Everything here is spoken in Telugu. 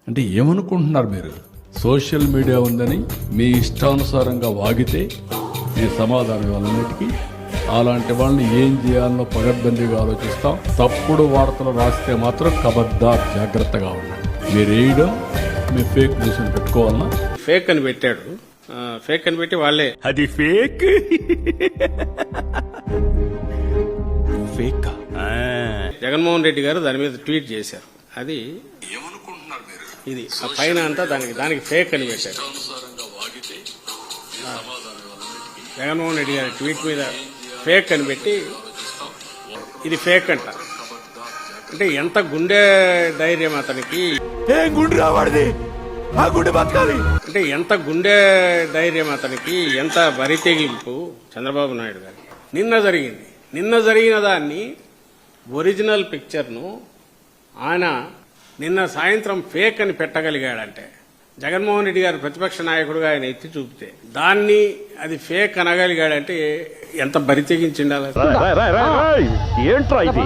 అంటే ఏమనుకుంటున్నారు మీరు? సోషల్ మీడియా ఉందని మీ ఇష్టానుసారంగా వాగితే మీ సమాధానం ఇవ్వాలన్నిటికీ అలాంటి వాళ్ళని ఏం చేయాలనో పగడ్బందీగా ఆలోచిస్తాం. తప్పుడు వార్తలు రాస్తే మాత్రం కబద్దార్ జాగ్రత్తగా ఉండండి. మీరు వేయడం మీ ఫేక్ న్యూస్ అని పెట్టుకోవాలన్నా ఫేక్ అని పెట్టాడు. ఫేక్ అని పెట్టి వాళ్ళే అది ఫేక్ ఫేక్ జగన్మోహన్ రెడ్డి గారు దాని మీద ట్వీట్ చేశారు. అది ఏమనుకుంటున్నారు మీరు? ఇది ఆ పైన అంతా దానికి ఫేక్ అని పెట్టారు. జగన్మోహన్ రెడ్డి గారి ట్వీట్ మీద ఫేక్ అని పెట్టి ఇది ఫేక్ అంట. అంటే ఎంత గుండె ధైర్యం అతనికి, ఏం గుండు రావాడిది, ఆ గుండె బతకాలి. అంటే ఎంత గుండె ధైర్యం అతనికి, ఎంత బరితెగింపు చంద్రబాబు నాయుడు గారికి. నిన్న జరిగిన దాన్ని ఒరిజినల్ పిక్చర్ను ఆయన నిన్న సాయంత్రం ఫేక్ అని పెట్టగలిగాడంటే, జగన్మోహన్ రెడ్డి గారు ప్రతిపక్ష నాయకుడుగా ఆయన ఎత్తి చూపితే దాన్ని అది ఫేక్ అనగలిగాడంటే ఎంత బరి తెగించిండాలి. ఏంట్రా ఇది?